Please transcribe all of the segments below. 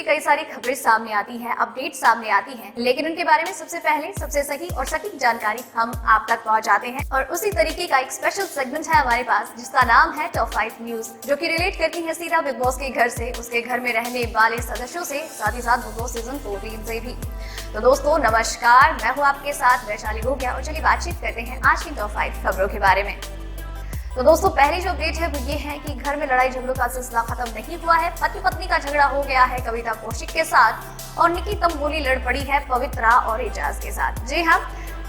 कई सारी खबरें सामने आती हैं, अपडेट सामने आती हैं, लेकिन उनके बारे में सबसे पहले सबसे सही और सटीक जानकारी हम आप तक पहुंचाते हैं। और उसी तरीके का एक स्पेशल सेगमेंट है हमारे पास जिसका नाम है टॉप 5 न्यूज, जो कि रिलेट करती है सीधा बिग बॉस के घर से, उसके घर में रहने वाले सदस्यों से, साथ ही साथ बिग बॉस सीजन 14 से भी। तो दोस्तों नमस्कार, मैं हूँ आपके साथ वैशाली गोगिया और चलिए बातचीत करते हैं आज की टॉप 5 खबरों के बारे में। तो दोस्तों पहली जो अपडेट है वो ये है कि घर में लड़ाई झगड़ों का सिलसिला खत्म नहीं हुआ है। पति पत्नी का झगड़ा हो गया है कविता कौशिक के साथ और निकी तंबोली लड़ पड़ी है पवित्रा और एजाज के साथ। जी हाँ,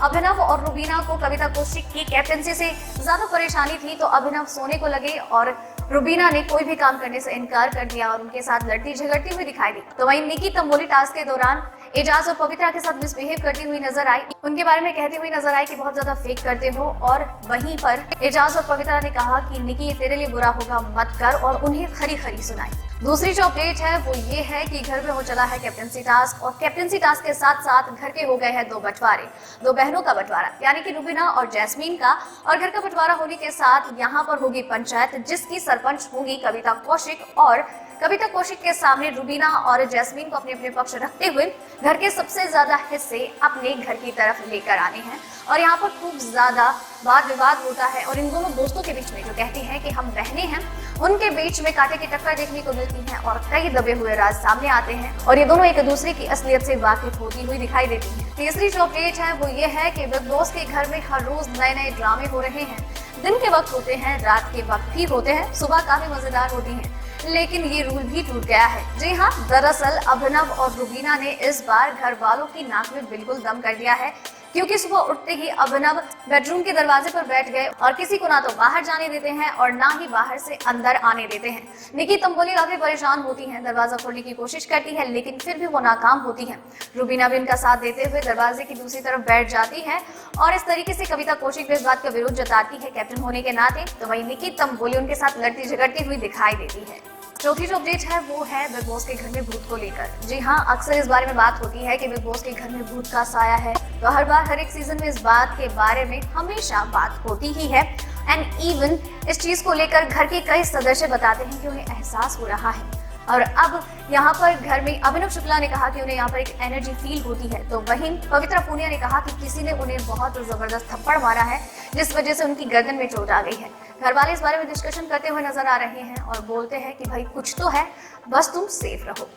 अभिनव और रुबीना को कविता कौशिक की कैप्टनसी से ज्यादा परेशानी थी, तो अभिनव सोने को लगे और रुबीना ने कोई भी काम करने से इनकार कर दिया और उनके साथ लड़ती झगड़ती हुई दिखाई दी। तो वहीं निकी तंबोली टास्क के दौरान एजाज और पवित्रा के साथ मिसबिहेव करती हुई नजर आई, उनके बारे में कहती हुई नजर आई कि बहुत ज्यादा फेक करते हो। और वहीं पर एजाज और पवित्रा ने कहा कि निकी तेरे लिए बुरा होगा मत कर, और उन्हें खरी खरी सुनाई। दूसरी जो अपडेट है वो ये है कि घर में हो चला है कैप्टनसी टास्क, और कैप्टनसी टास्क के साथ साथ घर के हो गए हैं दो बंटवारे, दो बहनों का बंटवारा यानी कि रुबीना और जैस्मीन का। और घर का बंटवारा होने के साथ यहाँ पर होगी पंचायत, जिसकी सरपंच होंगी कविता कौशिक। और कविता कौशिक के सामने रुबीना और जैस्मीन को अपने अपने पक्ष रखते हुए घर के सबसे ज्यादा हिस्से अपने घर की तरफ लेकर आने हैं। और यहाँ पर खूब ज्यादा वाद विवाद होता है और इन दोनों दोस्तों के बीच में जो कहती हैं कि हम बहनें हैं, उनके बीच में कांटे की टक्कर देखने को मिलती है और कई दबे हुए राज सामने आते हैं और ये दोनों एक दूसरे की असलियत से वाकिफ होती हुई दिखाई देती हैं। तीसरी जो अपडेट है वो ये है कि बिग बॉस के घर में हर रोज नए नए ड्रामे हो रहे हैं। दिन के वक्त होते हैं, रात के वक्त भी होते हैं, सुबह काफी मजेदार होती हैं, लेकिन ये रूल भी टूट गया है। जी हाँ, दरअसल अभिनव और रुबीना ने इस बार घर वालों की नाक में बिल्कुल दम कर दिया है, क्योंकि सुबह उठते ही अभिनव बेडरूम के दरवाजे पर बैठ गए और किसी को ना तो बाहर जाने देते हैं और ना ही बाहर से अंदर आने देते हैं। निकी तंबोली काफी परेशान होती हैं, दरवाजा खोलने की कोशिश करती है लेकिन फिर भी वो नाकाम होती है। रुबीना भी इनका साथ देते हुए दरवाजे की दूसरी तरफ बैठ जाती है और इस तरीके से कविता कौशिक भी इस बात का विरोध जताती है कैप्टन होने के नाते। तो वही निकी तंबोली उनके साथ लड़ती झगड़ती हुई दिखाई देती है। चौथी जो अपडेट है वो है बिग बॉस के घर में भूत को लेकर। जी हाँ, अक्सर इस बारे में बात होती है कि बिग बॉस के घर में भूत का साया है, तो हर बार हर एक सीजन में इस बात के बारे में हमेशा बात होती ही है। एंड इवन इस चीज को लेकर घर के कई सदस्य बताते हैं कि उन्हें एहसास हो रहा है। और अब यहाँ पर घर में अभिनव शुक्ला ने कहा कि उन्हें यहाँ पर एक एनर्जी फील होती है, तो वहीं पवित्रा पूनिया ने कहा कि किसी ने उन्हें बहुत जबरदस्त थप्पड़ मारा है जिस वजह से उनकी गर्दन में चोट आ गई है। घर वाले इस बारे में डिस्कशन करते हुए नजर आ रहे हैं और बोलते हैं कि भाई कुछ तो है, बस तुम सेफ रहो।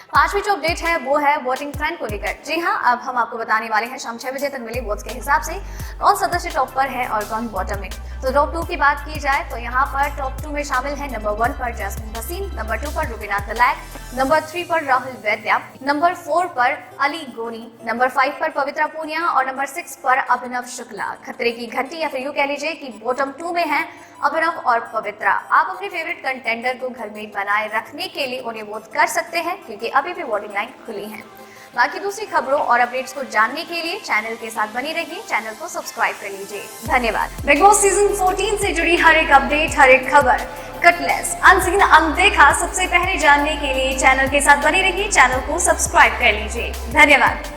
पांचवी जो अपडेट है वो है वोटिंग ट्रेंड को लेकर। जी हाँ, अब हम आपको बताने वाले हैं शाम 6 बजे तक मिले वोट्स के हिसाब से कौन सदस्य टॉप पर है और कौन बॉटम में। तो टॉप 2 की बात की जाए तो यहाँ पर टॉप 2 में शामिल है नंबर 1 पर जैस्मीन भसीन, नंबर 2 पर रुबीना तलाक, नंबर 3 पर राहुल वैद्या, नंबर 4 पर अली गोनी, नंबर 5 पर पवित्रा पूनिया और नंबर 6 पर अभिनव शुक्ला। खतरे की घंटी या फिर यूं कह लीजिए कि बॉटम 2 में है अभिनव और पवित्रा। आप अपने फेवरेट कंटेंडर को घर में बनाए रखने के लिए उन्हें वोट कर सकते हैं, क्योंकि अभी भी वोटिंग लाइन खुली है। बाकी दूसरी खबरों और अपडेट्स को जानने के लिए चैनल के साथ बनी रहिए, चैनल को सब्सक्राइब कर लीजिए। धन्यवाद। बिग बॉस सीजन 14 से जुड़ी हर एक अपडेट, हर एक खबर कटलेस, अनसीन, अनदेखा सबसे पहले जानने के लिए चैनल के साथ बनी रहिए, चैनल को सब्सक्राइब कर लीजिए। धन्यवाद।